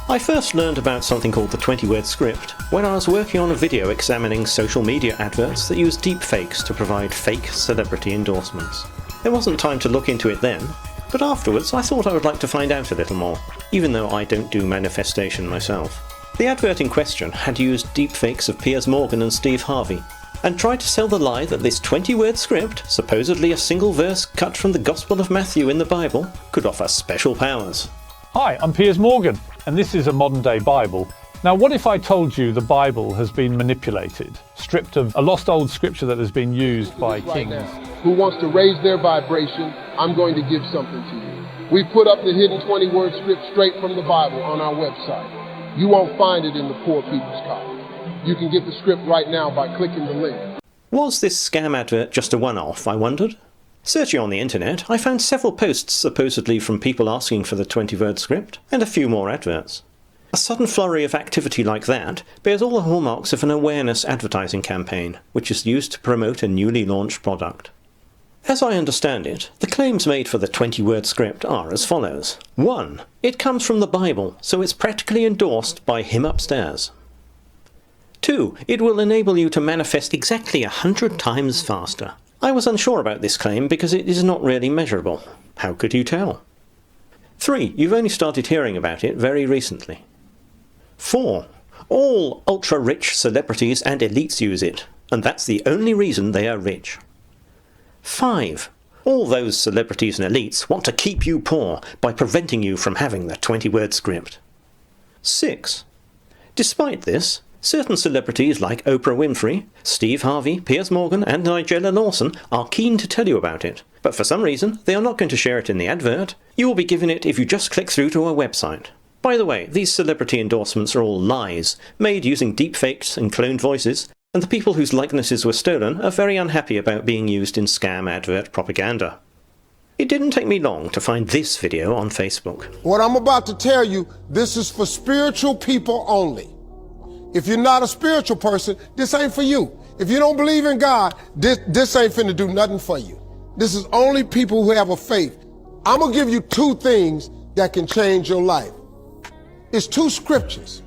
I first learned about something called the 20-word script when I was working on a video examining social media adverts that use deepfakes to provide fake celebrity endorsements. There wasn't time to look into it then, but afterwards I thought I would like to find out a little more, even though I don't do manifestation myself. The advert in question had used deepfakes of Piers Morgan and Steve Harvey, and tried to sell the lie that this 20-word script, supposedly a single verse cut from the Gospel of Matthew in the Bible, could offer special powers. Hi, I'm Piers Morgan, and this is a modern-day Bible. Now, what if I told you the Bible has been manipulated, stripped of a lost old scripture that has been used by kings? Who wants to raise their vibration, I'm going to give something to you. We put up the hidden 20-word script straight from the Bible on our website. You won't find it in the poor people's copy. You can get the script right now by clicking the link. Was this scam advert just a one-off, I wondered? Searching on the internet, I found several posts supposedly from people asking for the 20-word script, and a few more adverts. A sudden flurry of activity like that bears all the hallmarks of an awareness advertising campaign, which is used to promote a newly launched product. As I understand it, the claims made for the 20-word script are as follows. 1. It comes from the Bible, so it's practically endorsed by him upstairs. 2. It will enable you to manifest exactly 100 times faster. I was unsure about this claim because it is not really measurable. How could you tell? 3. You've only started hearing about it very recently. 4. All ultra-rich celebrities and elites use it, and that's the only reason they are rich. 5. All those celebrities and elites want to keep you poor by preventing you from having the 20-word script. 6. Despite this, certain celebrities like Oprah Winfrey, Steve Harvey, Piers Morgan and Nigella Lawson are keen to tell you about it, but for some reason they are not going to share it in the advert. You will be given it if you just click through to a website. By the way, these celebrity endorsements are all lies, made using deepfakes and cloned voices, and the people whose likenesses were stolen are very unhappy about being used in scam advert propaganda. It didn't take me long to find this video on Facebook. What I'm about to tell you, this is for spiritual people only. If you're not a spiritual person, this ain't for you. If you don't believe in God, this ain't finna do nothing for you. This is only people who have a faith. I'm gonna give you 2 things that can change your life. It's 2 scriptures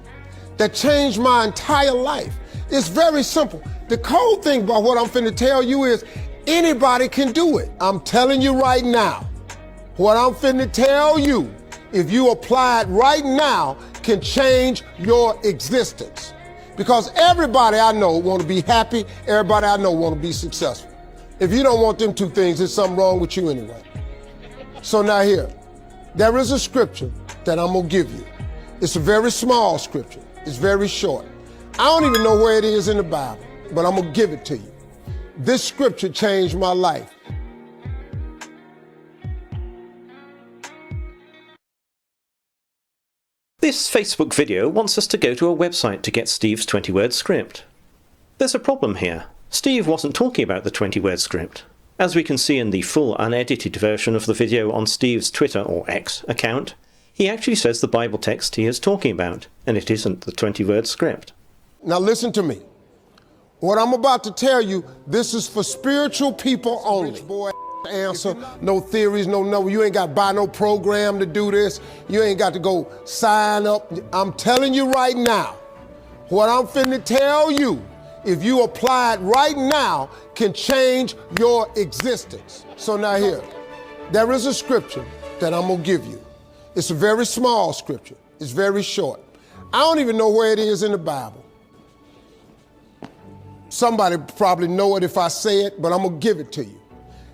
that changed my entire life. It's very simple. The cold thing about what I'm finna tell you is anybody can do it. I'm telling you right now, what I'm finna tell you, if you apply it right now, can change your existence. Because everybody I know want to be happy, everybody I know want to be successful. If you don't want them 2 things, there's something wrong with you anyway. So now here, there is a scripture that I'm going to give you. It's a very small scripture. It's very short. I don't even know where it is in the Bible, but I'm going to give it to you. This scripture changed my life. This Facebook video wants us to go to a website to get Steve's 20-word script. There's a problem here. Steve wasn't talking about the 20-word script. As we can see in the full unedited version of the video on Steve's Twitter or X account, he actually says the Bible text he is talking about, and it isn't the 20-word script. Now listen to me. What I'm about to tell you, this is for spiritual people only. Boy, answer, no theories, no, you ain't got to buy no program to do this. You ain't got to go sign up. I'm telling you right now, what I'm finna tell you, if you apply it right now, can change your existence. So now here, there is a scripture that I'm gonna give you. It's a very small scripture. It's very short. I don't even know where it is in the Bible. Somebody probably know it if I say it, but I'm gonna give it to you.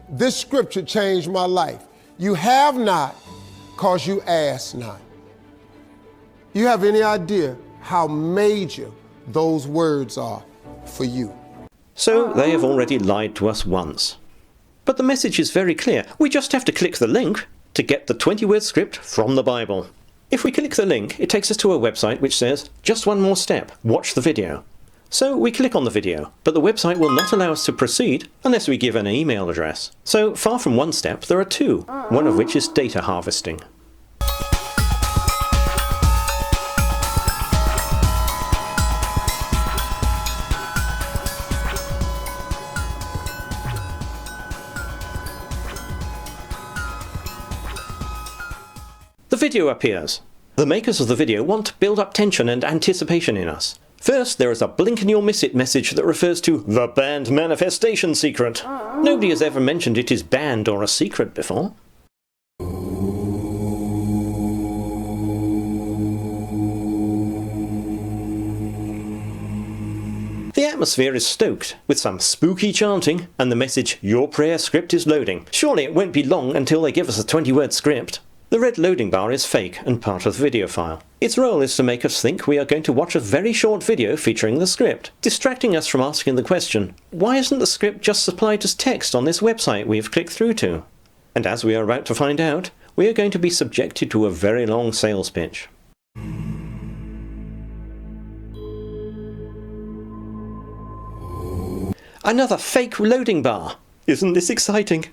This scripture changed my life. You have not, cause you ask not. You have any idea how major those words are for you? So they have already lied to us once. But the message is very clear. We just have to click the link to get the 20-word script from the Bible. If we click the link, it takes us to a website which says, just one more step, watch the video. So we click on the video, but the website will not allow us to proceed unless we give an email address. So far from one step, there are 2, one of which is data harvesting. The video appears. The makers of the video want to build up tension and anticipation in us. First, there is a blink and you'll miss it message that refers to the banned manifestation secret. Nobody has ever mentioned it is banned or a secret before. The atmosphere is stoked with some spooky chanting and the message, "Your prayer script is loading." Surely it won't be long until they give us a 20-word script. The red loading bar is fake and part of the video file. Its role is to make us think we are going to watch a very short video featuring the script, distracting us from asking the question, why isn't the script just supplied as text on this website we have clicked through to? And as we are about to find out, we are going to be subjected to a very long sales pitch. Another fake loading bar! Isn't this exciting?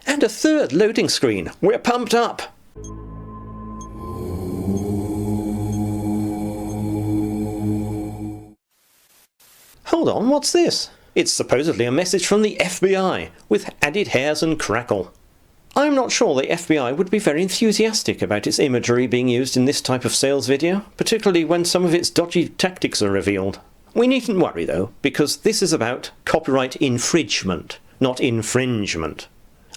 And a third loading screen. We're pumped up! Hold on, what's this? It's supposedly a message from the FBI, with added hairs and crackle. I'm not sure the FBI would be very enthusiastic about its imagery being used in this type of sales video, particularly when some of its dodgy tactics are revealed. We needn't worry though, because this is about copyright infringement, not infringement.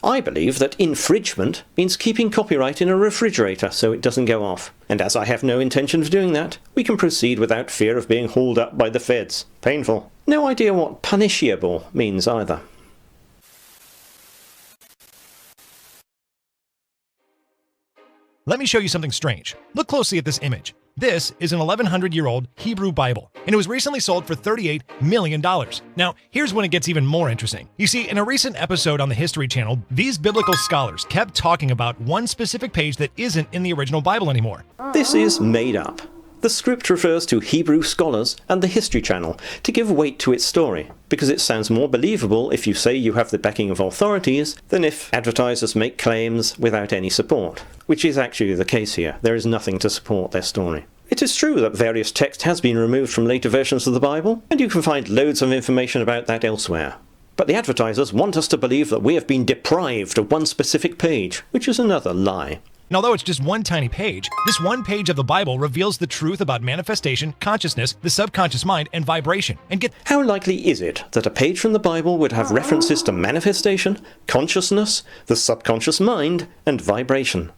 I believe that infringement means keeping copyright in a refrigerator so it doesn't go off, and as I have no intention of doing that, we can proceed without fear of being hauled up by the feds. Painful. No idea what punishable means either. Let me show you something strange. Look closely at this image. This is an 1100-year-old Hebrew Bible, and it was recently sold for $38 million. Now, here's when it gets even more interesting. You see, in a recent episode on the History Channel, these biblical scholars kept talking about one specific page that isn't in the original Bible anymore. This is made up. The script refers to Hebrew scholars and the History Channel to give weight to its story, because it sounds more believable if you say you have the backing of authorities than if advertisers make claims without any support, which is actually the case here. There is nothing to support their story. It is true that various text has been removed from later versions of the Bible, and you can find loads of information about that elsewhere. But the advertisers want us to believe that we have been deprived of one specific page, which is another lie. And although it's just one tiny page, this one page of the Bible reveals the truth about manifestation, consciousness, the subconscious mind, and vibration. And how likely is it that a page from the Bible would have references to manifestation, consciousness, the subconscious mind, and vibration?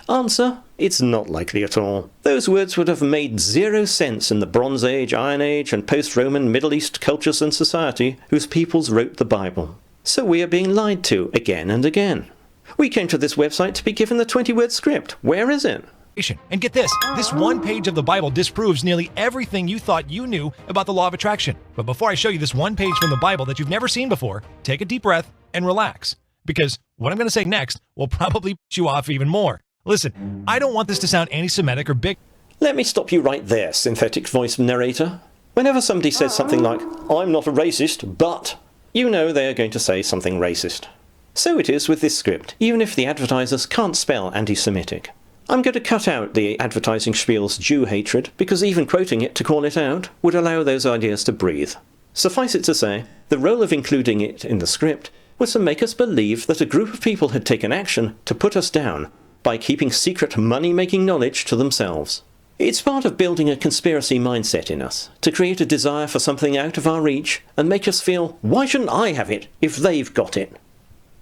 Answer, it's not likely at all. Those words would have made zero sense in the Bronze Age, Iron Age, and post-Roman Middle East cultures and society whose peoples wrote the Bible. So we are being lied to again and again. We came to this website to be given the 20-word script. Where is it? And get this one page of the Bible disproves nearly everything you thought you knew about the law of attraction. But before I show you this one page from the Bible that you've never seen before, take a deep breath and relax. Because what I'm going to say next will probably put you off even more. Listen, I don't want this to sound anti-Semitic or big. Let me stop you right there, synthetic voice narrator. Whenever somebody says something like, "I'm not a racist, but," you know they are going to say something racist. So it is with this script, even if the advertisers can't spell anti-Semitic. I'm going to cut out the advertising spiel's Jew hatred, because even quoting it to call it out would allow those ideas to breathe. Suffice it to say, the role of including it in the script was to make us believe that a group of people had taken action to put us down by keeping secret money-making knowledge to themselves. It's part of building a conspiracy mindset in us, to create a desire for something out of our reach and make us feel, why shouldn't I have it if they've got it?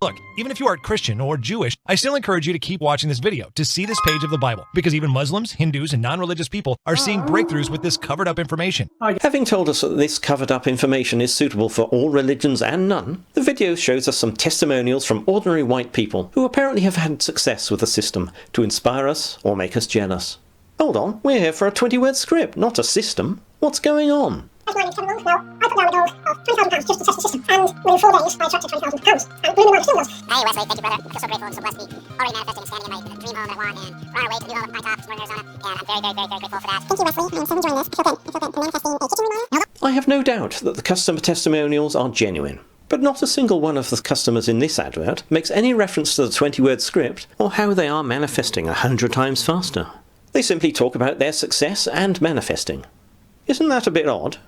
Look, even if you aren't Christian or Jewish, I still encourage you to keep watching this video to see this page of the Bible, because even Muslims, Hindus, and non-religious people are seeing breakthroughs with this covered-up information. Having told us that this covered-up information is suitable for all religions and none, the video shows us some testimonials from ordinary white people who apparently have had success with the system to inspire us or make us jealous. Hold on, we're here for a 20-word script, not a system. What's going on? Well, I put down a goal of £20,000 just to test the system, and within 4 days I attracted £20,000, and blew me away still does. Hey Wesley, thank you brother. I feel so grateful and so blessed to be already manifesting and standing in my dream home that I want, and we're on our way to the new home with Pine Top, somewhere in Arizona, and I'm very, very, very, very grateful for that. Thank you Wesley, I am so enjoying this. I feel good. I'm manifesting a kitchen remodel. I have no doubt that the customer testimonials are genuine, but not a single one of the customers in this advert makes any reference to the 20-word script or how they are manifesting 100 times faster. They simply talk about their success and manifesting. Isn't that a bit odd?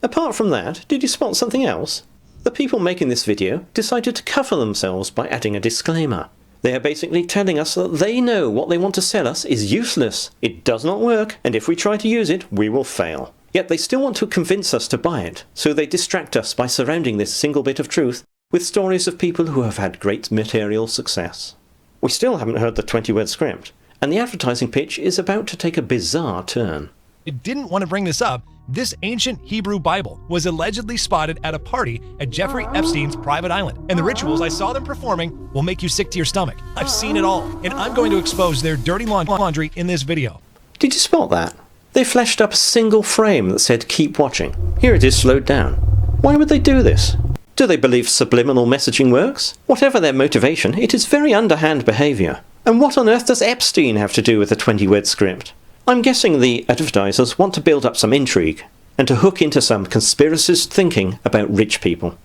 Apart from that, did you spot something else? The people making this video decided to cover themselves by adding a disclaimer. They are basically telling us that they know what they want to sell us is useless, it does not work, and if we try to use it, we will fail. Yet they still want to convince us to buy it, so they distract us by surrounding this single bit of truth with stories of people who have had great material success. We still haven't heard the 20-word script, and the advertising pitch is about to take a bizarre turn. I didn't want to bring this up. This ancient Hebrew Bible was allegedly spotted at a party at Jeffrey Epstein's private island, and the rituals I saw them performing will make you sick to your stomach. I've seen it all, and I'm going to expose their dirty laundry in this video. Did you spot that? They flashed up a single frame that said keep watching. Here it is slowed down. Why would they do this? Do they believe subliminal messaging works? Whatever their motivation, it is very underhand behaviour. And what on earth does Epstein have to do with the 20-word script? I'm guessing the advertisers want to build up some intrigue, and to hook into some conspiracist thinking about rich people.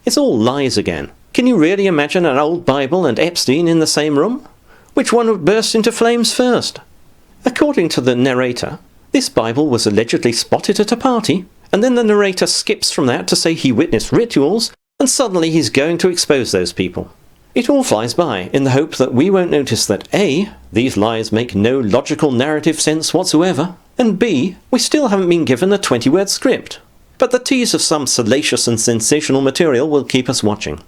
It's all lies again. Can you really imagine an old Bible and Epstein in the same room? Which one would burst into flames first? According to the narrator, this Bible was allegedly spotted at a party, and then the narrator skips from that to say he witnessed rituals, and suddenly he's going to expose those people. It all flies by in the hope that we won't notice that A, these lies make no logical narrative sense whatsoever, and B, we still haven't been given a 20-word script. But the tease of some salacious and sensational material will keep us watching.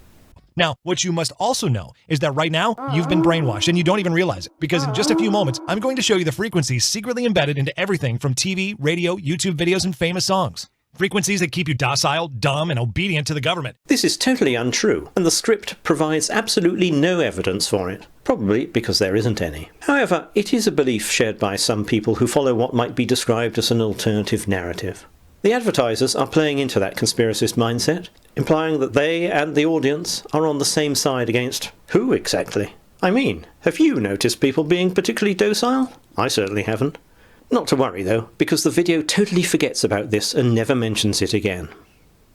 Now, what you must also know is that right now, you've been brainwashed and you don't even realize it, because in just a few moments, I'm going to show you the frequencies secretly embedded into everything from TV, radio, YouTube videos, and famous songs. Frequencies that keep you docile, dumb, and obedient to the government. This is totally untrue, and the script provides absolutely no evidence for it, probably because there isn't any. However, it is a belief shared by some people who follow what might be described as an alternative narrative. The advertisers are playing into that conspiracist mindset, implying that they and the audience are on the same side against who exactly? I mean, have you noticed people being particularly docile? I certainly haven't. Not to worry though, because the video totally forgets about this and never mentions it again.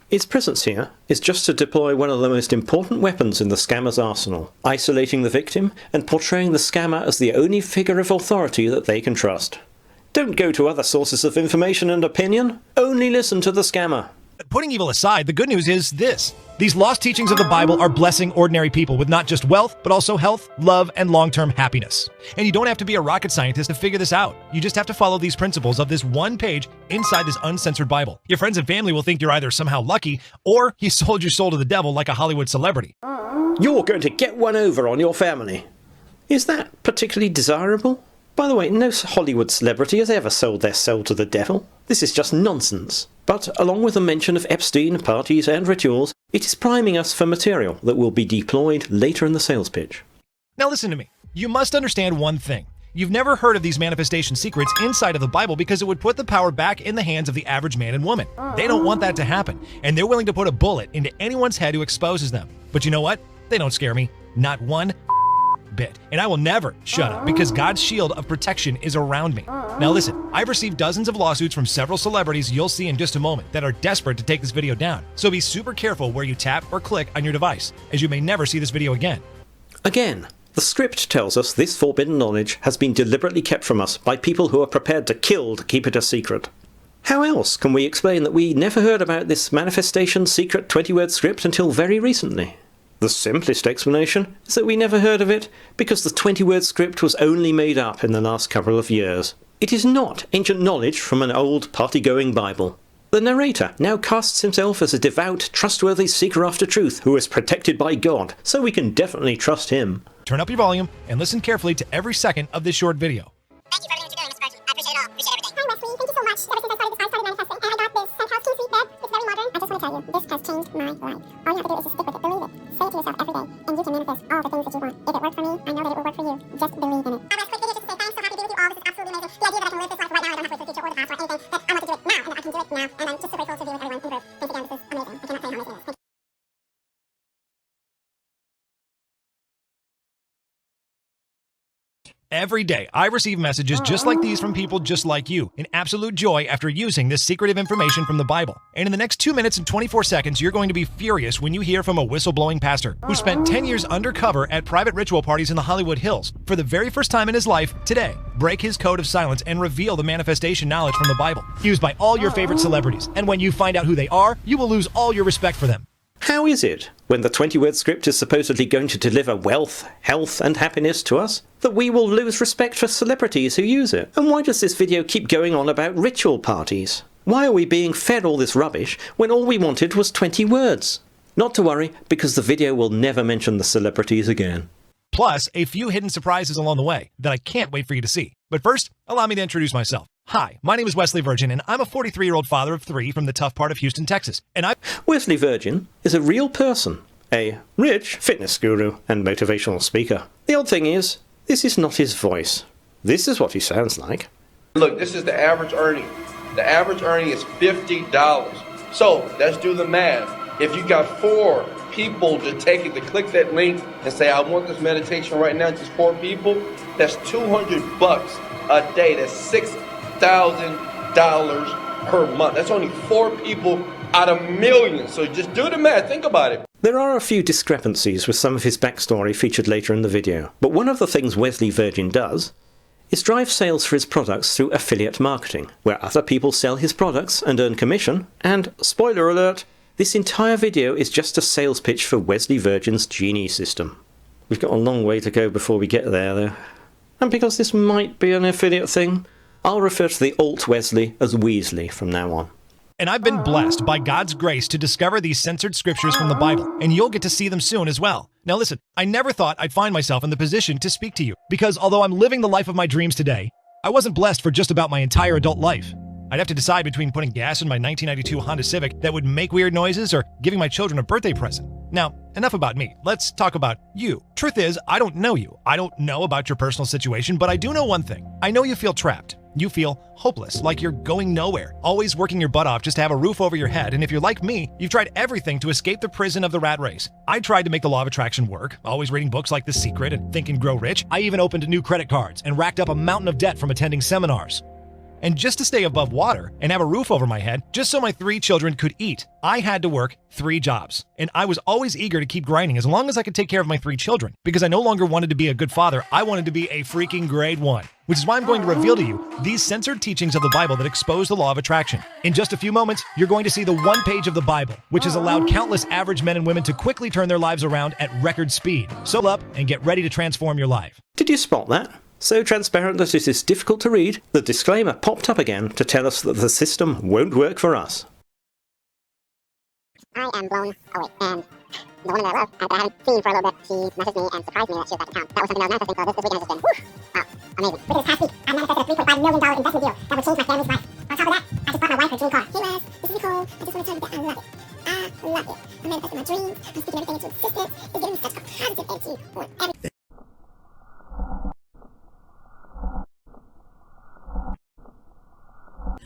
Its presence here is just to deploy one of the most important weapons in the scammer's arsenal, isolating the victim and portraying the scammer as the only figure of authority that they can trust. Don't go to other sources of information and opinion, only listen to the scammer. Putting evil aside, the good news is this. These lost teachings of the Bible are blessing ordinary people with not just wealth, but also health, love, and long-term happiness. And you don't have to be a rocket scientist to figure this out. You just have to follow these principles of this one page inside this uncensored Bible. Your friends and family will think you're either somehow lucky, or you sold your soul to the devil like a Hollywood celebrity. You're going to get one over on your family. Is that particularly desirable? By the way, no Hollywood celebrity has ever sold their soul to the devil. This is just nonsense. But along with the mention of Epstein, parties and rituals, it is priming us for material that will be deployed later in the sales pitch. Now listen to me. You must understand one thing. You've never heard of these manifestation secrets inside of the Bible because it would put the power back in the hands of the average man and woman. They don't want that to happen, and they're willing to put a bullet into anyone's head who exposes them. But you know what? They don't scare me. Not one bit. And I will never shut up because God's shield of protection is around me. Now listen, I've received dozens of lawsuits from several celebrities you'll see in just a moment that are desperate to take this video down. So be super careful where you tap or click on your device, as you may never see this video again. Again, the script tells us this forbidden knowledge has been deliberately kept from us by people who are prepared to kill to keep it a secret. How else can we explain that we never heard about this manifestation secret 20-word script until very recently? The simplest explanation is that we never heard of it because the 20-word script was only made up in the last couple of years. It is not ancient knowledge from an old party-going Bible. The narrator now casts himself as a devout, trustworthy seeker after truth who is protected by God, so we can definitely trust him. Turn up your volume and listen carefully to every second of this short video. Thank you for everything that you're doing, Mr. Bertie. I appreciate it all. Appreciate everything. Hi, Wesley. Thank you so much. Ever since I started this, I started manifesting, and I got this penthouse 2-suite bed. It's very modern. I just want to tell you, this has changed my life. All you have to do is just stick with it. Believe it. Say it to yourself every day, and you can manifest all the things that you want. If it worked for me, I know that it will work for you. Just believe in it. Hi, Wes. Quick video just to say thanks. So happy to be with you all. This is absolutely amazing. The idea that I can live this life right now, I don't have to wait for the future or the past or anything. That I want to do it now, and that I can do it now. And I'm just so grateful to be with everyone in group. Thanks again. This is amazing. I cannot tell you how amazing it is. Thank you. Every day, I receive messages just like these from people just like you, in absolute joy after using this secretive information from the Bible. And in the next 2 minutes and 24 seconds, you're going to be furious when you hear from a whistleblowing pastor who spent 10 years undercover at private ritual parties in the Hollywood Hills. For the very first time in his life, today, break his code of silence and reveal the manifestation knowledge from the Bible, used by all your favorite celebrities. And when you find out who they are, you will lose all your respect for them. How is it, when the 20-word script is supposedly going to deliver wealth, health and happiness to us, that we will lose respect for celebrities who use it? And why does this video keep going on about ritual parties? Why are we being fed all this rubbish when all we wanted was 20 words? Not to worry, because the video will never mention the celebrities again. Plus, a few hidden surprises along the way that I can't wait for you to see. But first, allow me to introduce myself. Hi, my name is Wesley Virgin, and I'm a 43-year-old father of 3 from the tough part of Houston, Texas. Wesley Virgin is a real person, a rich fitness guru and motivational speaker. The odd thing is, this is not his voice. This is what he sounds like. Look, this is the average earning. The average earning is $50. So let's do the math. If you got 4 people to click that link and say, I want this meditation right now, just 4 people, that's $200 a day. That's $6,000 per month. That's only 4 people out of millions. So just do the math. Think about it. There are a few discrepancies with some of his backstory featured later in the video, but one of the things Wesley Virgin does is drive sales for his products through affiliate marketing, where other people sell his products and earn commission, and, spoiler alert, this entire video is just a sales pitch for Wesley Virgin's Genie system. We've got a long way to go before we get there, though. And because this might be an affiliate thing, I'll refer to the alt Wesley as Weasley from now on. And I've been blessed by God's grace to discover these censored scriptures from the Bible, and you'll get to see them soon as well. Now listen, I never thought I'd find myself in the position to speak to you, because although I'm living the life of my dreams today, I wasn't blessed for just about my entire adult life. I'd have to decide between putting gas in my 1992 Honda Civic that would make weird noises or giving my children a birthday present. Now, enough about me. Let's talk about you. Truth is, I don't know you. I don't know about your personal situation, but I do know one thing. I know you feel trapped. You feel hopeless, like you're going nowhere, always working your butt off just to have a roof over your head. And if you're like me, you've tried everything to escape the prison of the rat race. I tried to make the law of attraction work, always reading books like The Secret and Think and Grow Rich. I even opened new credit cards and racked up a mountain of debt from attending seminars. And just to stay above water and have a roof over my head, just so my 3 children could eat, I had to work 3 jobs. And I was always eager to keep grinding as long as I could take care of my 3 children. Because I no longer wanted to be a good father, I wanted to be a freaking grade 1. Which is why I'm going to reveal to you these censored teachings of the Bible that expose the law of attraction. In just a few moments, you're going to see the one page of the Bible, which has allowed countless average men and women to quickly turn their lives around at record speed. So up and get ready to transform your life. Did you spot that? So transparent that it is difficult to read, the disclaimer popped up again to tell us that the system won't work for us. I am blown away, and the woman that I love, that I haven't seen for a little bit, she messaged me and surprised me that she was back in town. That was something I was manifesting for this weekend has just been, wow, amazing. Within this past week, I manifested a $3.5 million investment deal that would change my family's life. On top of that, I just bought my wife her dream car. Hey Wes, this is Nicole. I just want to tell you that I love it. I love it. I'm manifesting my dreams. I'm speaking everything into existence. It's giving me such a positive energy on everything.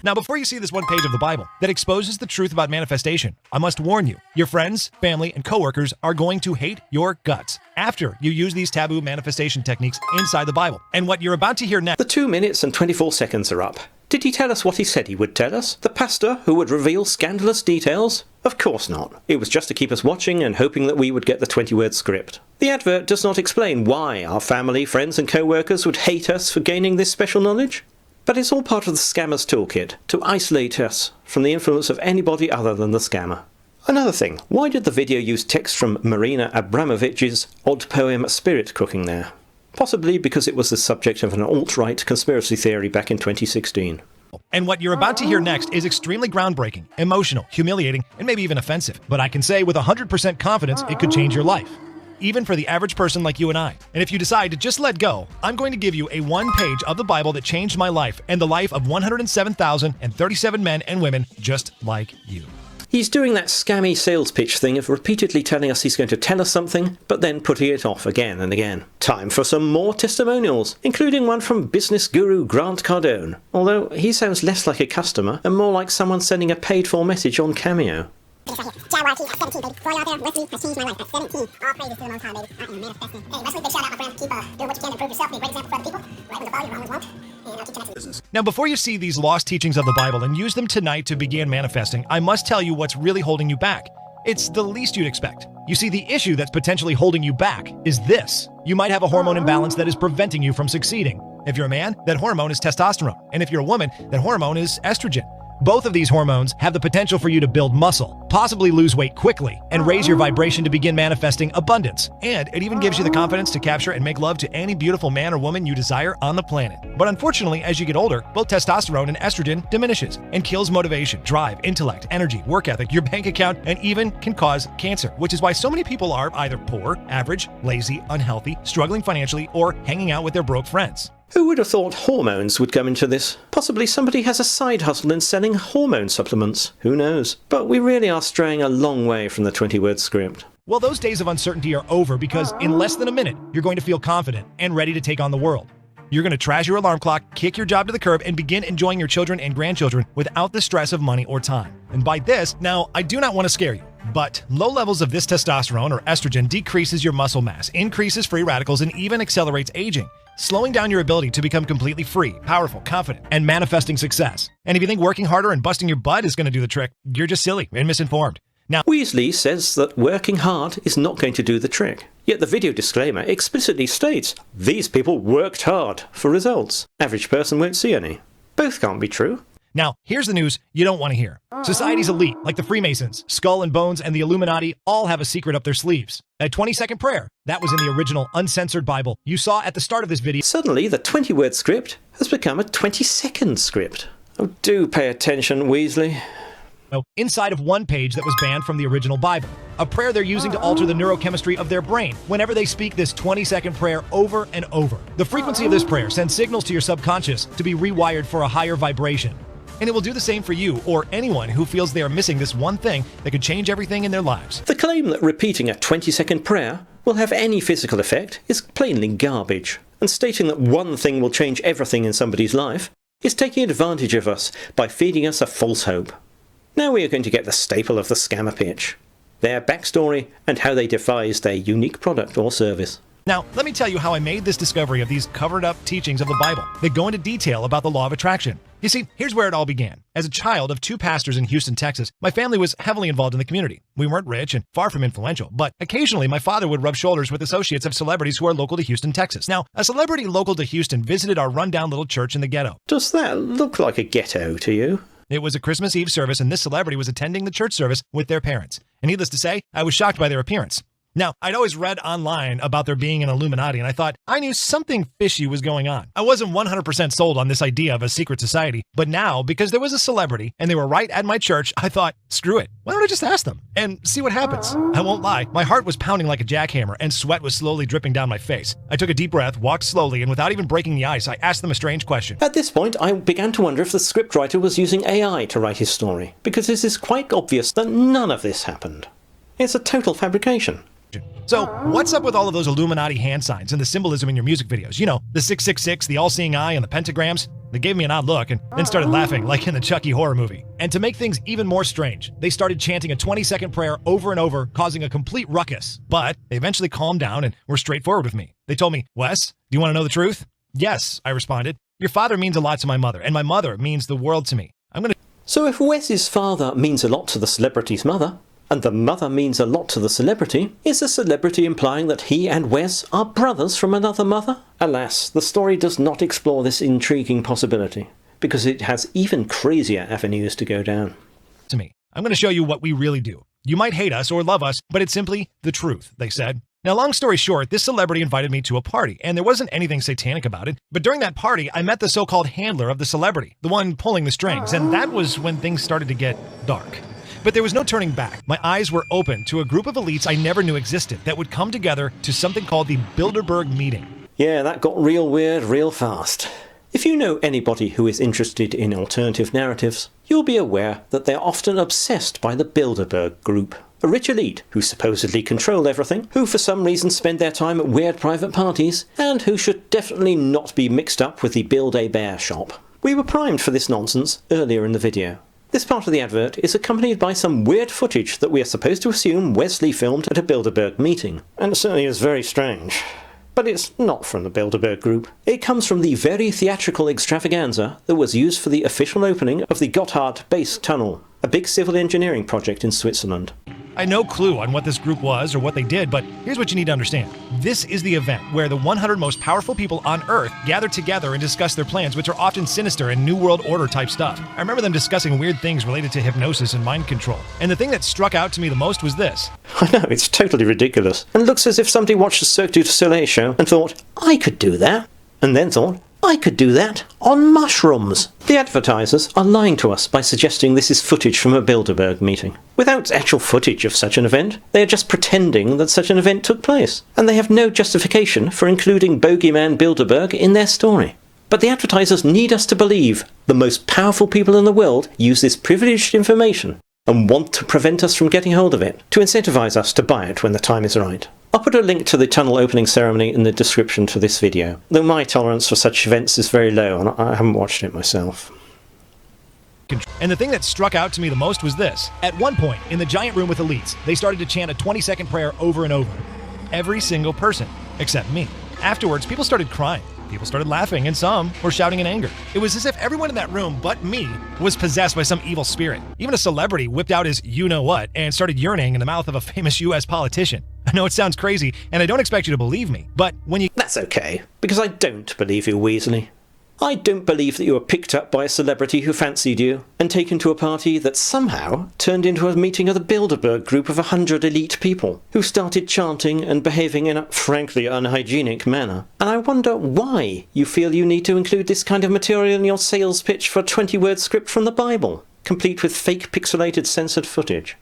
Now, before you see this one page of the Bible that exposes the truth about manifestation, I must warn you, your friends, family, and coworkers are going to hate your guts after you use these taboo manifestation techniques inside the Bible. And what you're about to hear next... The 2 minutes and 24 seconds are up. Did he tell us what he said he would tell us? The pastor who would reveal scandalous details? Of course not. It was just to keep us watching and hoping that we would get the 20-word script. The advert does not explain why our family, friends, and co-workers would hate us for gaining this special knowledge. But it's all part of the scammer's toolkit to isolate us from the influence of anybody other than the scammer. Another thing, why did the video use text from Marina Abramovich's odd poem Spirit Cooking there? Possibly because it was the subject of an alt-right conspiracy theory back in 2016. And what you're about to hear next is extremely groundbreaking, emotional, humiliating, and maybe even offensive. But I can say with 100% confidence it could change your life. Even for the average person like you and I. And if you decide to just let go, I'm going to give you a one page of the Bible that changed my life and the life of 107,037 men and women just like you. He's doing that scammy sales pitch thing of repeatedly telling us he's going to tell us something, but then putting it off again and again. Time for some more testimonials, including one from business guru Grant Cardone, although he sounds less like a customer and more like someone sending a paid-for message on Cameo. Jaguar T at 17, baby. For you out there, Wesley has changed my life at 17. All praises to the Most High, baby. I am manifesting. Hey, Wesley, big shout out, my friend. Keep doing what you can to improve yourself. Be a great example for other people. Now, before you see these lost teachings of the Bible and use them tonight to begin manifesting, I must tell you what's really holding you back. It's the least you'd expect. You see, the issue that's potentially holding you back is this. You might have a hormone imbalance that is preventing you from succeeding. If you're a man, that hormone is testosterone. And if you're a woman, that hormone is estrogen. Both of these hormones have the potential for you to build muscle, possibly lose weight quickly, and raise your vibration to begin manifesting abundance. And it even gives you the confidence to capture and make love to any beautiful man or woman you desire on the planet. But unfortunately, as you get older, both testosterone and estrogen diminishes and kills motivation, drive, intellect, energy, work ethic, your bank account, and even can cause cancer, which is why so many people are either poor, average, lazy, unhealthy, struggling financially, or hanging out with their broke friends. Who would have thought hormones would come into this? Possibly somebody has a side hustle in selling hormone supplements. Who knows? But we really are straying a long way from the 20-word script. Well, those days of uncertainty are over because in less than a minute, you're going to feel confident and ready to take on the world. You're going to trash your alarm clock, kick your job to the curb, and begin enjoying your children and grandchildren without the stress of money or time. And by this, now, I do not want to scare you, but low levels of this testosterone or estrogen decreases your muscle mass, increases free radicals, and even accelerates aging, slowing down your ability to become completely free, powerful, confident, and manifesting success. And if you think working harder and busting your butt is going to do the trick, you're just silly and misinformed. Now, Weasley says that working hard is not going to do the trick. Yet the video disclaimer explicitly states, these people worked hard for results. Average person won't see any. Both can't be true. Now, here's the news you don't want to hear. Society's elite, like the Freemasons, Skull and Bones, and the Illuminati, all have a secret up their sleeves. A 20-second prayer. That was in the original uncensored Bible you saw at the start of this video. Suddenly, the 20-word script has become a 20-second script. Oh, do pay attention, Weasley. Inside of one page that was banned from the original Bible. A prayer they're using to alter the neurochemistry of their brain whenever they speak this 20-second prayer over and over. The frequency of this prayer sends signals to your subconscious to be rewired for a higher vibration. And it will do the same for you or anyone who feels they are missing this one thing that could change everything in their lives. The claim that repeating a 20-second prayer will have any physical effect is plainly garbage. And stating that one thing will change everything in somebody's life is taking advantage of us by feeding us a false hope. Now we are going to get the staple of the scammer pitch. Their backstory and how they devised their unique product or service. Now, let me tell you how I made this discovery of these covered-up teachings of the Bible that go into detail about the law of attraction. You see, here's where it all began. As a child of two pastors in Houston, Texas, my family was heavily involved in the community. We weren't rich and far from influential, but occasionally my father would rub shoulders with associates of celebrities who are local to Houston, Texas. Now, a celebrity local to Houston visited our rundown little church in the ghetto. Does that look like a ghetto to you? It was a Christmas Eve service, and this celebrity was attending the church service with their parents. And needless to say, I was shocked by their appearance. Now, I'd always read online about there being an Illuminati, and I thought I knew something fishy was going on. I wasn't 100% sold on this idea of a secret society, but now, because there was a celebrity and they were right at my church, I thought, screw it. Why don't I just ask them and see what happens? I won't lie, my heart was pounding like a jackhammer and sweat was slowly dripping down my face. I took a deep breath, walked slowly, and without even breaking the ice, I asked them a strange question. At this point, I began to wonder if the scriptwriter was using AI to write his story, because it is quite obvious that none of this happened. It's a total fabrication. So, what's up with all of those Illuminati hand signs and the symbolism in your music videos? You know, the 666, the all-seeing eye, and the pentagrams? They gave me an odd look and then started laughing like in the Chucky horror movie. And to make things even more strange, they started chanting a 20-second prayer over and over, causing a complete ruckus. But they eventually calmed down and were straightforward with me. They told me, Wes, do you want to know the truth? Yes, I responded. Your father means a lot to my mother, and my mother means the world to me. So if Wes's father means a lot to the celebrity's mother, and the mother means a lot to the celebrity, is the celebrity implying that he and Wes are brothers from another mother? Alas, the story does not explore this intriguing possibility, because it has even crazier avenues to go down. To me, I'm going to show you what we really do. You might hate us or love us, but it's simply the truth, they said. Now, long story short, this celebrity invited me to a party, and there wasn't anything satanic about it. But during that party, I met the so-called handler of the celebrity, the one pulling the strings, and that was when things started to get dark. But there was no turning back. My eyes were open to a group of elites I never knew existed that would come together to something called the Bilderberg meeting. Yeah, that got real weird real fast. If you know anybody who is interested in alternative narratives, you'll be aware that they're often obsessed by the Bilderberg group, a rich elite who supposedly control everything, who for some reason spend their time at weird private parties, and who should definitely not be mixed up with the Build-A-Bear shop. We were primed for this nonsense earlier in the video. This part of the advert is accompanied by some weird footage that we are supposed to assume Wesley filmed at a Bilderberg meeting, and it certainly is very strange. But it's not from the Bilderberg Group. It comes from the very theatrical extravaganza that was used for the official opening of the Gotthard Base Tunnel, a big civil engineering project in Switzerland. I had no clue on what this group was or what they did, but here's what you need to understand. This is the event where the 100 most powerful people on Earth gather together and discuss their plans, which are often sinister and New World Order type stuff. I remember them discussing weird things related to hypnosis and mind control. And the thing that struck out to me the most was this. I know, it's totally ridiculous, and looks as if somebody watched the Cirque du Soleil show and thought, I could do that, and then thought, I could do that on mushrooms. The advertisers are lying to us by suggesting this is footage from a Bilderberg meeting. Without actual footage of such an event, they are just pretending that such an event took place, and they have no justification for including bogeyman Bilderberg in their story. But the advertisers need us to believe the most powerful people in the world use this privileged information and want to prevent us from getting hold of it, to incentivize us to buy it when the time is right. I'll put a link to the tunnel opening ceremony in the description to this video, though my tolerance for such events is very low and I haven't watched it myself. And the thing that struck out to me the most was this. At one point, in the giant room with elites, they started to chant a 20-second prayer over and over. Every single person, except me. Afterwards, people started crying. People started laughing, and some were shouting in anger. It was as if everyone in that room, but me, was possessed by some evil spirit. Even a celebrity whipped out his you-know-what and started urinating in the mouth of a famous US politician. I know it sounds crazy, and I don't expect you to believe me, but when you— That's okay, because I don't believe you, Weasley. I don't believe that you were picked up by a celebrity who fancied you and taken to a party that somehow turned into a meeting of the Bilderberg Group of 100 elite people who started chanting and behaving in a frankly unhygienic manner. And I wonder why you feel you need to include this kind of material in your sales pitch for a 20-word script from the Bible, complete with fake pixelated censored footage.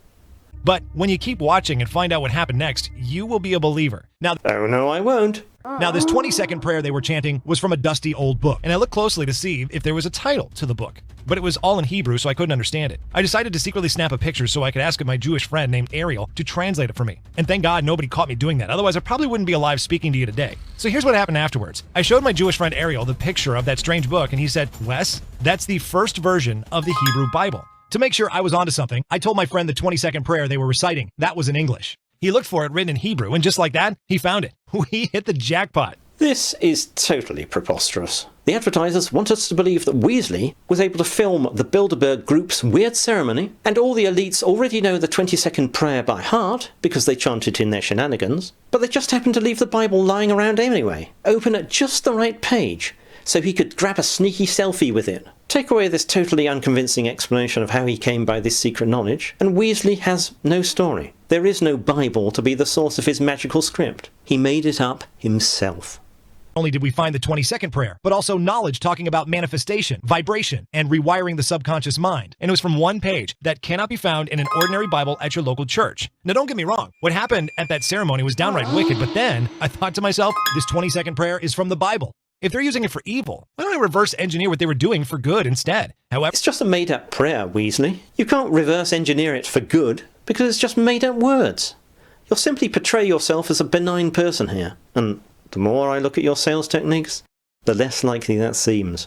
But when you keep watching and find out what happened next, you will be a believer. Now— Oh no, I won't. Now, this 20-second prayer they were chanting was from a dusty old book, and I looked closely to see if there was a title to the book. But it was all in Hebrew, so I couldn't understand it. I decided to secretly snap a picture so I could ask my Jewish friend named Ariel to translate it for me. And thank God nobody caught me doing that, otherwise I probably wouldn't be alive speaking to you today. So here's what happened afterwards. I showed my Jewish friend Ariel the picture of that strange book, and he said, Wes, that's the first version of the Hebrew Bible. To make sure I was onto something, I told my friend the 20-second prayer they were reciting. That was in English. He looked for it written in Hebrew, and just like that, he found it. We hit the jackpot. This is totally preposterous. The advertisers want us to believe that Weasley was able to film the Bilderberg Group's weird ceremony, and all the elites already know the 20-second prayer by heart because they chanted in their shenanigans, but they just happened to leave the Bible lying around anyway, open at just the right page, so he could grab a sneaky selfie with it. Take away this totally unconvincing explanation of how he came by this secret knowledge, and Weasley has no story. There is no Bible to be the source of his magical script. He made it up himself. Not only did we find the 20-second prayer, but also knowledge talking about manifestation, vibration, and rewiring the subconscious mind. And it was from one page that cannot be found in an ordinary Bible at your local church. Now, don't get me wrong. What happened at that ceremony was downright wicked, but then I thought to myself, this 20-second prayer is from the Bible. If they're using it for evil, why don't I reverse engineer what they were doing for good instead? However— It's just a made-up prayer, Weasley. You can't reverse engineer it for good, because it's just made-up words. You'll simply portray yourself as a benign person here, and the more I look at your sales techniques, the less likely that seems.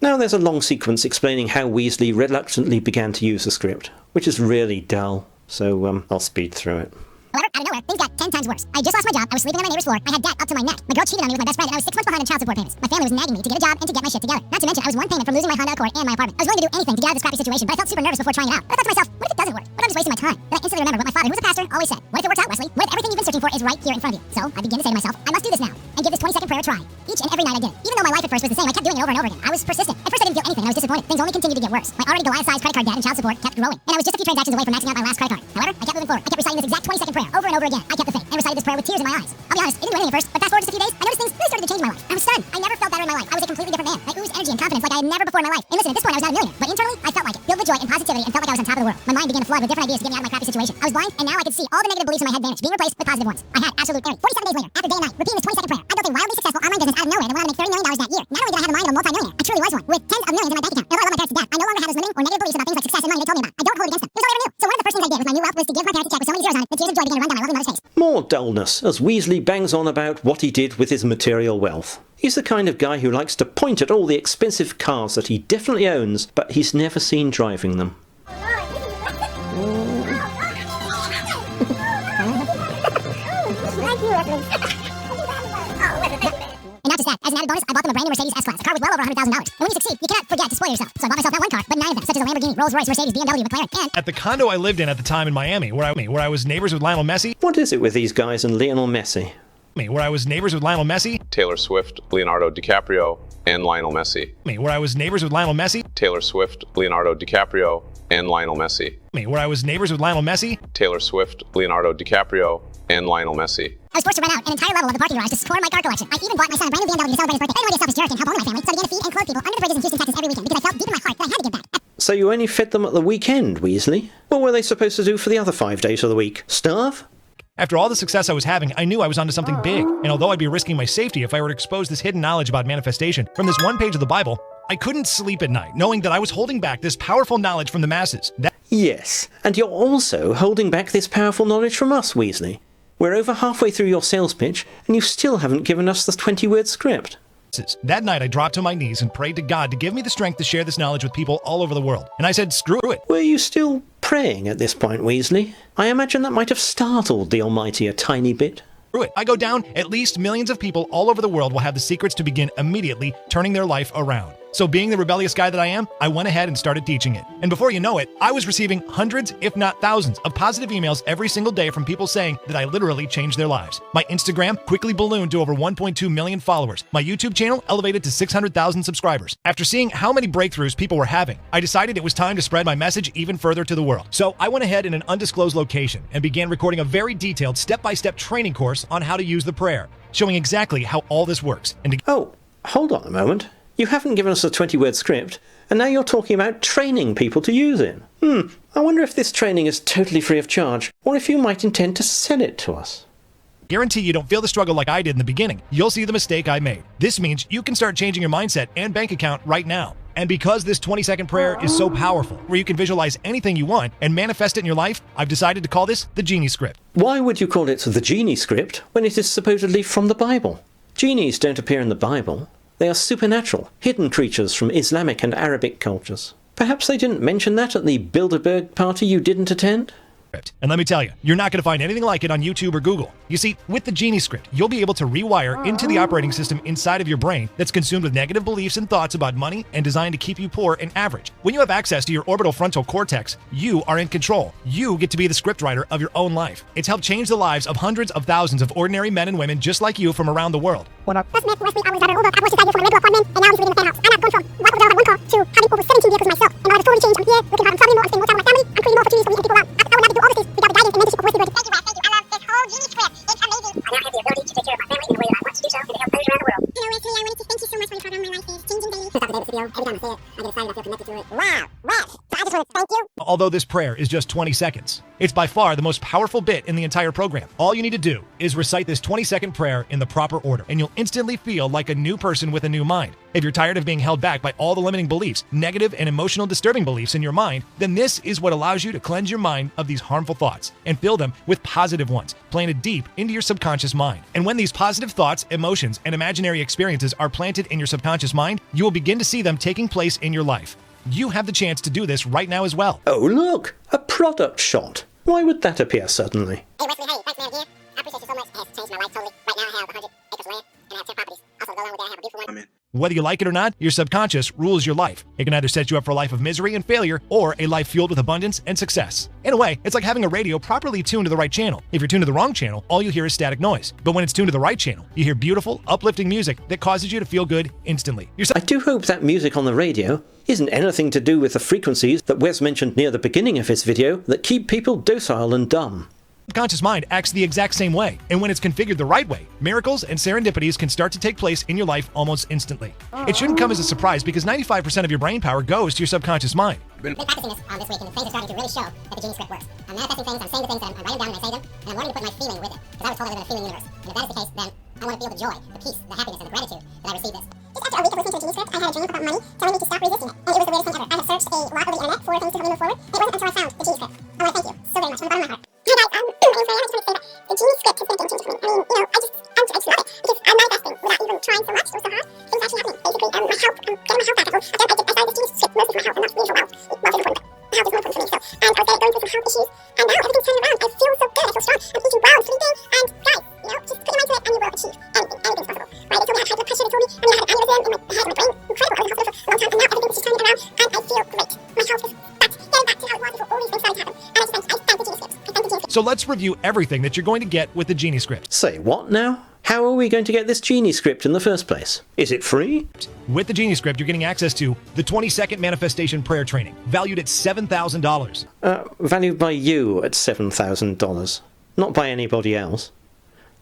Now there's a long sequence explaining how Weasley reluctantly began to use the script, which is really dull, so I'll speed through it. However, out of nowhere, things got 10 times worse. I just lost my job, I was sleeping on my neighbor's floor, I had debt up to my neck. My girl cheated on me with my best friend, and I was 6 months behind on child support payments. My family was nagging me to get a job and to get my shit together. Not to mention, I was one payment from losing my Honda Accord and my apartment. I was willing to do anything to get out of this crappy situation, but I felt super nervous before trying it out. But I thought to myself, what if it doesn't work? What if I'm just wasting my time? Then I instantly remembered what my father, who was a pastor, always said. What if it works out, Wesley? What if everything you've been searching for is right here in front of you? So I began to say to myself, I must do this now, and give this 20-second prayer a try. Each and every night I did it. Even though my life at first was the same, I kept doing it over and over again. I was persistent. At first I didn't feel anything, and I was disappointed. Things only continued to get worse. My already Goliath-sized credit card debt and child support kept growing, and I was just a few transactions away from maxing out my last credit card. However, I kept moving forward. I kept reciting this exact 20-second prayer over and over again. I kept the faith, and recited this prayer with tears in my eyes. I'll be honest, it didn't do anything at first, but fast forward just a few days, I noticed things really started to change in my life. I was stunned. I never felt better in my life. I was a completely different man. I oozed energy and confidence like I had never before in my life. And listen, at this point I was not a millionaire, but internally I felt like it. Filled with joy and positivity, and felt like I was on top of the world. My mind began to flood with different ideas to get me out of my crappy situation. I was blind, and now I could see all the negative beliefs in my head vanish, being replaced with positive ones. I had absolute clarity. 47 days later, after day and night, repeating this 20-second prayer, I built a wildly successful online business out of nowhere that went on to make $30 million that year. Not only did I have the mind of a multi-millionaire, I truly was one, with tens of millions in my bank account. And although I love my parents to death, I no longer had those limiting or negative beliefs about things like success and money they told me about. I don't hold it against them. There's no way I knew. So one of the first things I did with my new wealth was to give my parents a check with so many zeros on it that tears of joy began to run down my lovely mother's face. More dullness as Weasley bangs on about what he did with his material wealth. He's the kind of guy who likes to point at all the expensive cars that he definitely owns, but he's never seen driving them. an added bonus, I bought them a brand new Mercedes S-Class, a car with well over $100,000. And when you succeed, you cannot forget to spoil yourself. So I bought myself not one car, but 9 of them, such as a Lamborghini, Rolls-Royce, Mercedes, BMW, McLaren, and... At the condo I lived in at the time in Miami, where I was neighbors with Lionel Messi, What is it with these guys and Lionel Messi? Taylor Swift, Leonardo DiCaprio, and Lionel Messi. Where I was neighbors with Lionel Messi, Taylor Swift, Leonardo DiCaprio, and Lionel Messi. where I was neighbors with Lionel Messi, Taylor Swift, Leonardo DiCaprio, and Lionel Messi. I was forced to rent out an entire level of the parking garage to support my car collection. I even bought my son a brand new BMW to celebrate his birthday. I didn't want to be a selfish jerk and help only my family, so I began to feed and clothe people under the bridges in Houston, Texas every weekend because I felt deep in my heart that I had to give back. So you only fed them at the weekend, Weasley? What were they supposed to do for the other 5 days of the week? Starve? After all the success I was having, I knew I was onto something big. And although I'd be risking my safety if I were to expose this hidden knowledge about manifestation from this one page of the Bible, I couldn't sleep at night knowing that I was holding back this powerful knowledge from the masses. Yes, and you're also holding back this powerful knowledge from us, Weasley. We're over halfway through your sales pitch, and you still haven't given us the 20-word script. That night, I dropped to my knees and prayed to God to give me the strength to share this knowledge with people all over the world. And I said, screw it. Were you still praying at this point, Weasley? I imagine that might have startled the Almighty a tiny bit. Screw it. I go down, at least millions of people all over the world will have the secrets to begin immediately turning their life around. So being the rebellious guy that I am, I went ahead and started teaching it. And before you know it, I was receiving hundreds, if not thousands, of positive emails every single day from people saying that I literally changed their lives. My Instagram quickly ballooned to over 1.2 million followers. My YouTube channel elevated to 600,000 subscribers. After seeing how many breakthroughs people were having, I decided it was time to spread my message even further to the world. So I went ahead in an undisclosed location and began recording a very detailed step-by-step training course on how to use the prayer, showing exactly how all this works. And Oh, hold on a moment. You haven't given us a 20-word script, and now you're talking about training people to use it. I wonder if this training is totally free of charge, or if you might intend to sell it to us. guarantee you don't feel the struggle like I did in the beginning. You'll see the mistake I made. This means you can start changing your mindset and bank account right now. And because this 20-second prayer is so powerful, where you can visualize anything you want and manifest it in your life, I've decided to call this the Genie Script. Why would you call it the Genie Script when it is supposedly from the Bible? Genies don't appear in the Bible. They are supernatural, hidden creatures from Islamic and Arabic cultures. Perhaps they didn't mention that at the Bilderberg party you didn't attend? And let me tell you, you're not going to find anything like it on YouTube or Google. You see, with the Genie Script, you'll be able to rewire into the operating system inside of your brain that's consumed with negative beliefs and thoughts about money and designed to keep you poor and average. When you have access to your orbital frontal cortex, you are in control. You get to be the scriptwriter of your own life. It's helped change the lives of hundreds of thousands of ordinary men and women just like you from around the world. Last night, Wesley, I was at an Uber. I watched this idea from a regular apartment, and now he's reading a fan house. I'm not going from one hotel at one car to having over 17 vehicles myself. And while I was totally changed, I'm here looking for traveling more, I'm spending more time with my family, I'm creating more opportunities for me and people around. I would not do all of this without the guidance and mentorship of Wesley Bird. Thank you, Wes. Thank you. I love this whole Genie Script. It's amazing. I now have the ability to take care of my family in the way that I want to do so and to help others around the world. You know, Wesley, I wanted to thank you so much for the program. My life is changing daily. Since I was video, every time I say it, I get excited. I feel connected to it. Wow, Wes. So I just want to thank you. Although this prayer is just 20 seconds, it's by far the most powerful bit in the entire program. All you need to do is recite this 20-second prayer in the proper order, and you'll instantly feel like a new person with a new mind. If you're tired of being held back by all the limiting beliefs, negative and emotional disturbing beliefs in your mind, then this is what allows you to cleanse your mind of these harmful thoughts and fill them with positive ones, planted deep into your subconscious mind. And when these positive thoughts, emotions, and imaginary experiences are planted in your subconscious mind, you will begin to see them taking place in your life. You have the chance to do this right now as well. Oh, look! A product shot! Why would that appear suddenly? Hey, Wesley, hey, thanks, man, here. I appreciate you so much. It has changed my life totally. Right now, I have 100 acres of land, and I have 10 properties. Also, to go along with that, I have a beautiful one. Whether you like it or not, your subconscious rules your life. It can either set you up for a life of misery and failure, or a life fueled with abundance and success. In a way, it's like having a radio properly tuned to the right channel. If you're tuned to the wrong channel, all you hear is static noise. But when it's tuned to the right channel, you hear beautiful, uplifting music that causes you to feel good instantly. I do hope that music on the radio isn't anything to do with the frequencies that Wes mentioned near the beginning of his video that keep people docile and dumb. Subconscious mind acts the exact same way, and when it's configured the right way, miracles and serendipities can start to take place in your life almost instantly. It shouldn't come as a surprise because 95% of your brain power goes to your subconscious mind. I've been practicing this this week, and things are starting to really show that the Genie Script works. I'm manifesting things, I'm saying the things, I'm writing them down and I say them, and I'm wanting to put my feeling with it, because I was told I live in a feeling universe. And if that is the case, then I want to feel the joy, the peace, the happiness, and the gratitude that I receive this. Just after a week of listening to the Genie Script, I had a dream about money, telling me to stop resisting it, and it was the weirdest thing ever. I have searched a lot over the internet for things to help me move forward, and it wasn't until I found the Genie Script. I want to thank you so very much from the bottom of my heart. Hey guys, my name's Ryan. I just want to say that the Genie Script has been a game changer for me. I mean, you know, I just love it, because I'm manifesting without even trying so much or so hard. Things actually happening. Basically, my health, I'm getting my health back. I started this Genie Script mostly for my health, and that's really well. Well, it's important, but health is more important for me, so. And I was going through some health issues, and now everything's turning around. I feel so good, I feel strong, I'm eating well, I'm sleeping, and guys, you know, just put your mind to it, and you will achieve anything. Anything's possible. Right? They told me I had high blood pressure, they told me, I mean, So let's review everything that you're going to get with the Genie script. Say what now? How are we going to get this Genie script in the first place? Is it free? With the Genie script, you're getting access to the 20-second manifestation prayer training, valued at $7,000. Valued by you at $7,000, not by anybody else.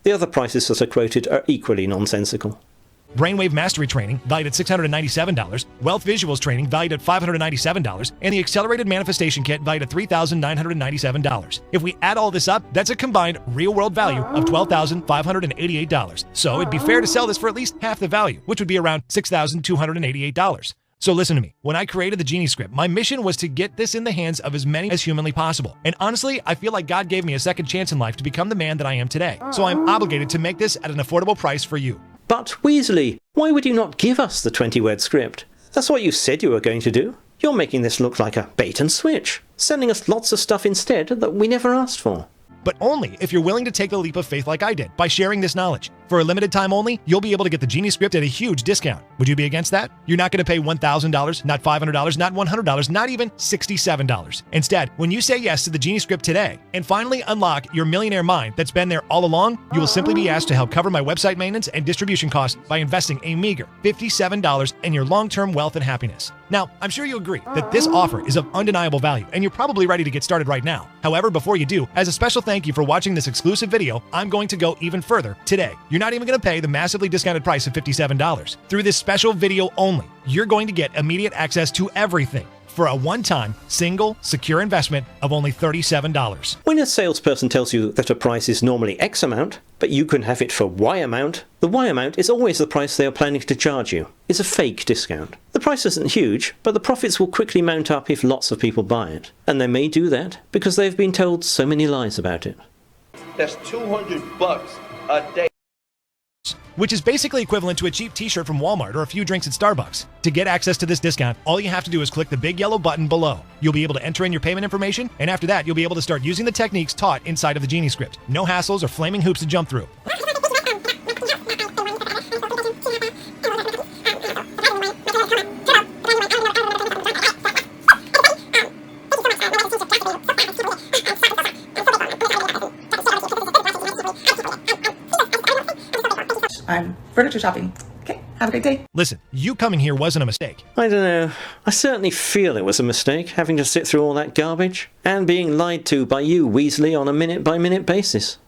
The other prices that are quoted are equally nonsensical. Brainwave Mastery Training, valued at $697, Wealth Visuals Training, valued at $597, and the Accelerated Manifestation Kit, valued at $3,997. If we add all this up, that's a combined real-world value of $12,588. So it'd be fair to sell this for at least half the value, which would be around $6,288. So listen to me. When I created the Genie script, my mission was to get this in the hands of as many as humanly possible. And honestly, I feel like God gave me a second chance in life to become the man that I am today. So I'm obligated to make this at an affordable price for you. But, Weasley, why would you not give us the 20-word script? That's what you said you were going to do. You're making this look like a bait and switch, sending us lots of stuff instead that we never asked for. But only if you're willing to take the leap of faith like I did, by sharing this knowledge. For a limited time only, you'll be able to get the Genie script at a huge discount. Would you be against that? You're not going to pay $1,000, not $500, not $100, not even $67. Instead, when you say yes to the Genie script today and finally unlock your millionaire mind that's been there all along, you will simply be asked to help cover my website maintenance and distribution costs by investing a meager $57 in your long-term wealth and happiness. Now, I'm sure you agree that this offer is of undeniable value, and you're probably ready to get started right now. However, before you do, as a special thank you for watching this exclusive video, I'm going to go even further today. You're not even going to pay the massively discounted price of $57. Through this special video only, you're going to get immediate access to everything for a one-time, single, secure investment of only $37. When a salesperson tells you that a price is normally X amount, but you can have it for Y amount, the Y amount is always the price they are planning to charge you. It's a fake discount. The price isn't huge, but the profits will quickly mount up if lots of people buy it. And they may do that because they've been told so many lies about it. That's $200 a day. Which is basically equivalent to a cheap t-shirt from Walmart or a few drinks at Starbucks. To get access to this discount, all you have to do is click the big yellow button below. You'll be able to enter in your payment information, and after that, you'll be able to start using the techniques taught inside of the Genie script. No hassles or flaming hoops to jump through. I'm furniture shopping. Okay, have a great day. Listen, you coming here wasn't a mistake. I don't know. I certainly feel it was a mistake, having to sit through all that garbage, and being lied to by you, Weasley, on a minute-by-minute basis.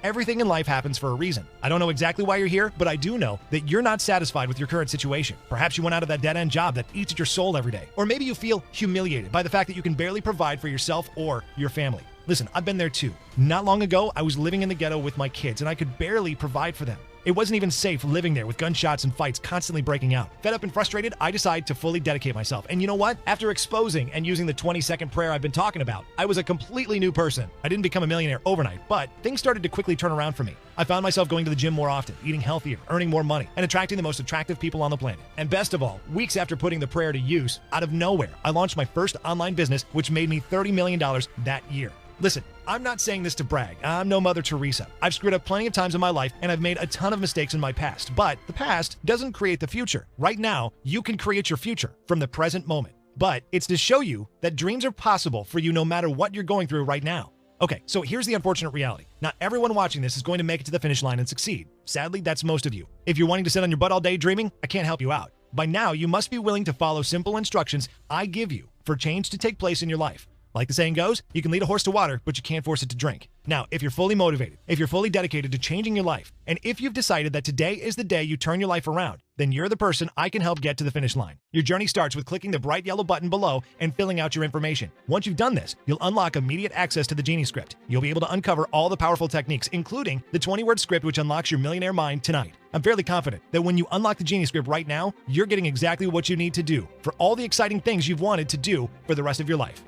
Everything in life happens for a reason. I don't know exactly why you're here, but I do know that you're not satisfied with your current situation. Perhaps you went out of that dead-end job that eats at your soul every day. Or maybe you feel humiliated by the fact that you can barely provide for yourself or your family. Listen, I've been there too. Not long ago, I was living in the ghetto with my kids, and I could barely provide for them. It wasn't even safe living there with gunshots and fights constantly breaking out. Fed up and frustrated, I decided to fully dedicate myself. And you know what? After exposing and using the 20-second prayer I've been talking about, I was a completely new person. I didn't become a millionaire overnight, but things started to quickly turn around for me. I found myself going to the gym more often, eating healthier, earning more money, and attracting the most attractive people on the planet. And best of all, weeks after putting the prayer to use, out of nowhere, I launched my first online business, which made me $30 million that year. Listen, I'm not saying this to brag. I'm no Mother Teresa. I've screwed up plenty of times in my life, and I've made a ton of mistakes in my past. But the past doesn't create the future. Right now, you can create your future from the present moment. But it's to show you that dreams are possible for you no matter what you're going through right now. Okay, so here's the unfortunate reality. Not everyone watching this is going to make it to the finish line and succeed. Sadly, that's most of you. If you're wanting to sit on your butt all day dreaming, I can't help you out. By now, you must be willing to follow simple instructions I give you for change to take place in your life. Like the saying goes, you can lead a horse to water, but you can't force it to drink. Now, if you're fully motivated, if you're fully dedicated to changing your life, and if you've decided that today is the day you turn your life around, then you're the person I can help get to the finish line. Your journey starts with clicking the bright yellow button below and filling out your information. Once you've done this, you'll unlock immediate access to the Genie script. You'll be able to uncover all the powerful techniques, including the 20-word script which unlocks your millionaire mind tonight. I'm fairly confident that when you unlock the Genie script right now, you're getting exactly what you need to do for all the exciting things you've wanted to do for the rest of your life.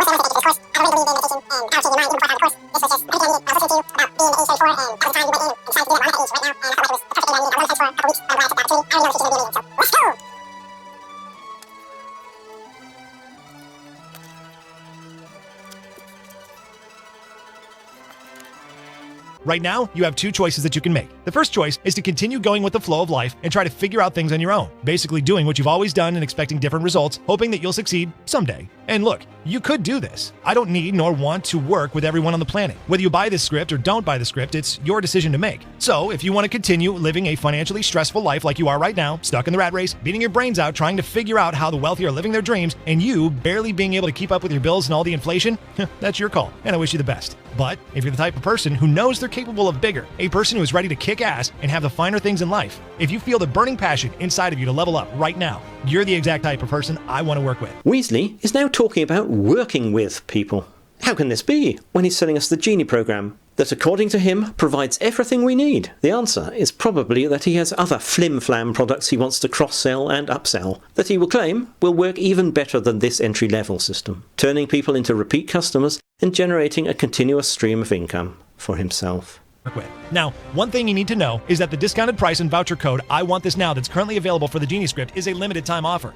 Right now, you have two choices that you can make. The first choice is to continue going with the flow of life and try to figure out things on your own, basically doing what you've always done and expecting different results, hoping that you'll succeed someday. And look, you could do this. I don't need nor want to work with everyone on the planet. Whether you buy this script or don't buy the script, it's your decision to make. So, if you want to continue living a financially stressful life like you are right now, stuck in the rat race, beating your brains out trying to figure out how the wealthy are living their dreams, and you barely being able to keep up with your bills and all the inflation, that's your call, and I wish you the best. But if you're the type of person who knows they're capable of bigger, a person who is ready to kick ass and have the finer things in life, if you feel the burning passion inside of you to level up right now, you're the exact type of person I want to work with. Weasley is now talking about working with people. How can this be when he's selling us the Genie program that, according to him, provides everything we need? The answer is probably that he has other flim-flam products he wants to cross-sell and upsell that he will claim will work even better than this entry-level system, turning people into repeat customers and generating a continuous stream of income for himself. With. Now, one thing you need to know is that the discounted price and voucher code I want this now that's currently available for the Genie script is a limited time offer.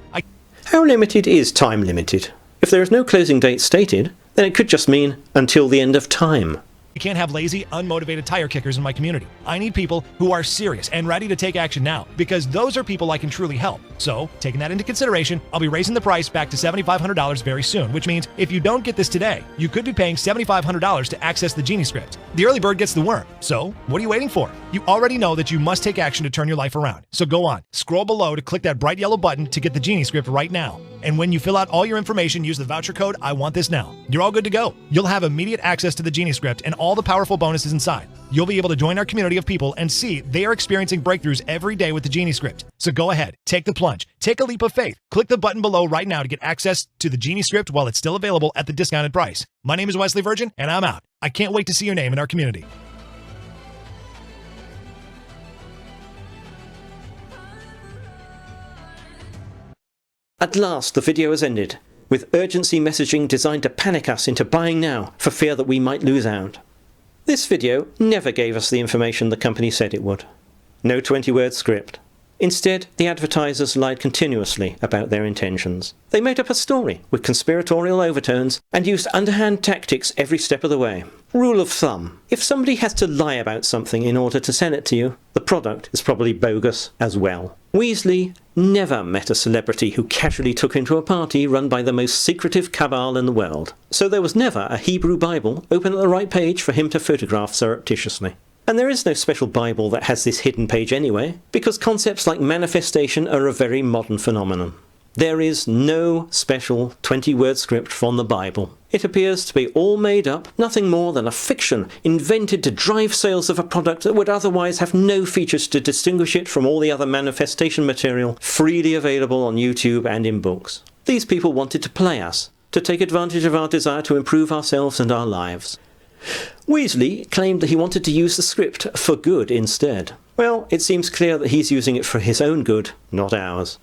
How limited is time limited? If there is no closing date stated, then it could just mean until the end of time. I can't have lazy, unmotivated tire kickers in my community. I need people who are serious and ready to take action now, because those are people I can truly help. So, taking that into consideration, I'll be raising the price back to $7,500 very soon, which means if you don't get this today, you could be paying $7,500 to access the Genie script. The early bird gets the worm. So, what are you waiting for? You already know that you must take action to turn your life around. So go on, scroll below to click that bright yellow button to get the Genie script right now. And when you fill out all your information, use the voucher code I want this now. You're all good to go. You'll have immediate access to the Genie script and all the powerful bonuses inside. You'll be able to join our community of people and see they are experiencing breakthroughs every day with the Genie script. So go ahead, take the plunge, take a leap of faith. Click the button below right now to get access to the Genie script while it's still available at the discounted price. My name is Wesley Virgin, and I'm out. I can't wait to see your name in our community. At last, the video has ended, with urgency messaging designed to panic us into buying now for fear that we might lose out. This video never gave us the information the company said it would. No 20-word script. Instead, the advertisers lied continuously about their intentions. They made up a story with conspiratorial overtones and used underhand tactics every step of the way. Rule of thumb: if somebody has to lie about something in order to sell it to you, the product is probably bogus as well. Weasley never met a celebrity who casually took him to a party run by the most secretive cabal in the world, so there was never a Hebrew Bible open at the right page for him to photograph surreptitiously. And there is no special Bible that has this hidden page anyway, because concepts like manifestation are a very modern phenomenon. There is no special 20-word script from the Bible. It appears to be all made up, nothing more than a fiction invented to drive sales of a product that would otherwise have no features to distinguish it from all the other manifestation material freely available on YouTube and in books. These people wanted to play us, to take advantage of our desire to improve ourselves and our lives. Weasley claimed that he wanted to use the script for good instead. Well, it seems clear that he's using it for his own good, not ours.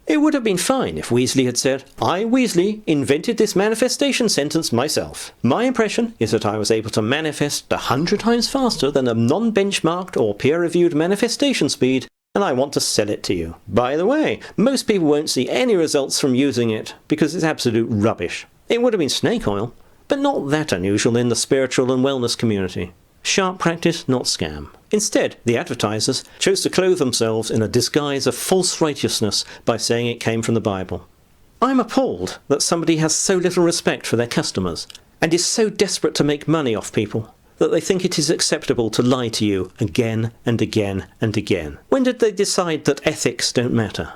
It would have been fine if Weasley had said, "I, Weasley, invented this manifestation sentence myself. My impression is that I was able to manifest 100 times faster than a non-benchmarked or peer-reviewed manifestation speed, and I want to sell it to you. By the way, most people won't see any results from using it because it's absolute rubbish." It would have been snake oil, but not that unusual in the spiritual and wellness community. Sharp practice, not scam. Instead, the advertisers chose to clothe themselves in a disguise of false righteousness by saying it came from the Bible. I'm appalled that somebody has so little respect for their customers and is so desperate to make money off people that they think it is acceptable to lie to you again and again and again. When did they decide that ethics don't matter?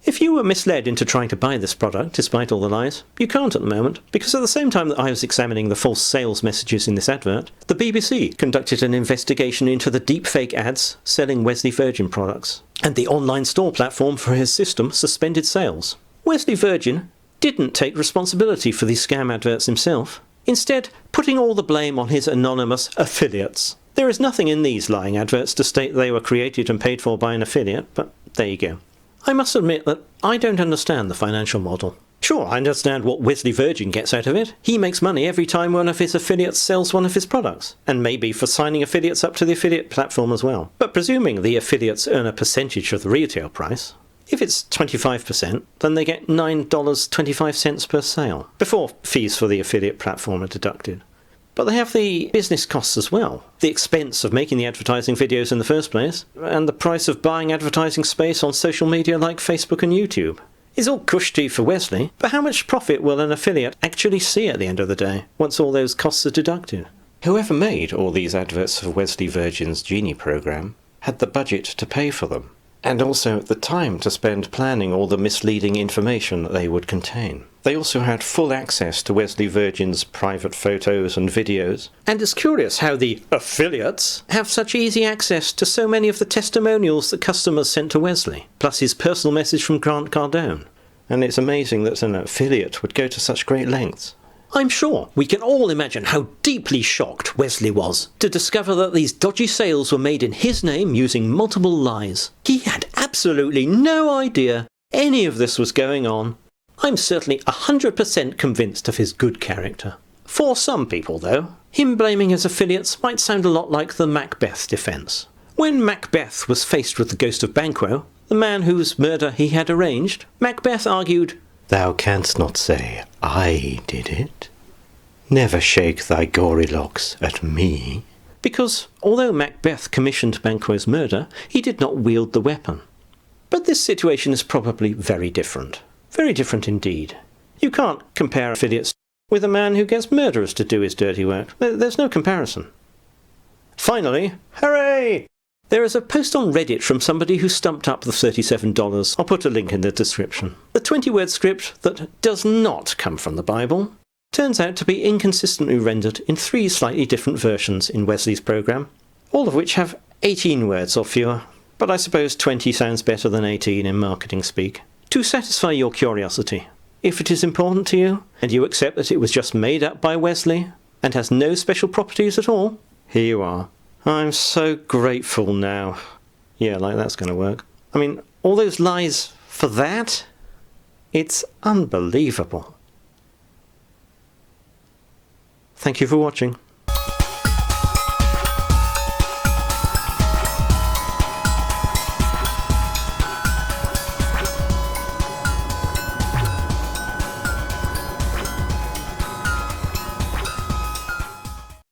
If you were misled into trying to buy this product, despite all the lies, you can't at the moment, because at the same time that I was examining the false sales messages in this advert, the BBC conducted an investigation into the deepfake ads selling Wesley Virgin products, and the online store platform for his system suspended sales. Wesley Virgin didn't take responsibility for these scam adverts himself, instead putting all the blame on his anonymous affiliates. There is nothing in these lying adverts to state they were created and paid for by an affiliate, but there you go. I must admit that I don't understand the financial model. Sure, I understand what Wesley Virgin gets out of it. He makes money every time one of his affiliates sells one of his products, and maybe for signing affiliates up to the affiliate platform as well. But presuming the affiliates earn a percentage of the retail price, if it's 25%, then they get $9.25 per sale, before fees for the affiliate platform are deducted. But they have the business costs as well. The expense of making the advertising videos in the first place, and the price of buying advertising space on social media like Facebook and YouTube. It's all cushy for Wesley, but how much profit will an affiliate actually see at the end of the day, once all those costs are deducted? Whoever made all these adverts for Wesley Virgin's Genie program had the budget to pay for them, and also the time to spend planning all the misleading information that they would contain. They also had full access to Wesley Virgin's private photos and videos, and it's curious how the affiliates have such easy access to so many of the testimonials that customers sent to Wesley, plus his personal message from Grant Cardone. And it's amazing that an affiliate would go to such great lengths. I'm sure we can all imagine how deeply shocked Wesley was to discover that these dodgy sales were made in his name using multiple lies. He had absolutely no idea any of this was going on. I'm certainly 100% convinced of his good character. For some people, though, him blaming his affiliates might sound a lot like the Macbeth defence. When Macbeth was faced with the ghost of Banquo, the man whose murder he had arranged, Macbeth argued, "Thou canst not say I did it. Never shake thy gory locks at me." Because although Macbeth commissioned Banquo's murder, he did not wield the weapon. But this situation is probably very different. Very different indeed. You can't compare affiliates with a man who gets murderers to do his dirty work. There's no comparison. Finally, hooray! There is a post on Reddit from somebody who stumped up the $37. I'll put a link in the description. The 20-word script that does not come from the Bible turns out to be inconsistently rendered in 3 slightly different versions in Wesley's program, all of which have 18 words or fewer, but I suppose 20 sounds better than 18 in marketing speak. To satisfy your curiosity, if it is important to you, and you accept that it was just made up by Wesley, and has no special properties at all, here you are. I'm so grateful now. Yeah, like that's going to work. I mean, all those lies for that? It's unbelievable. Thank you for watching.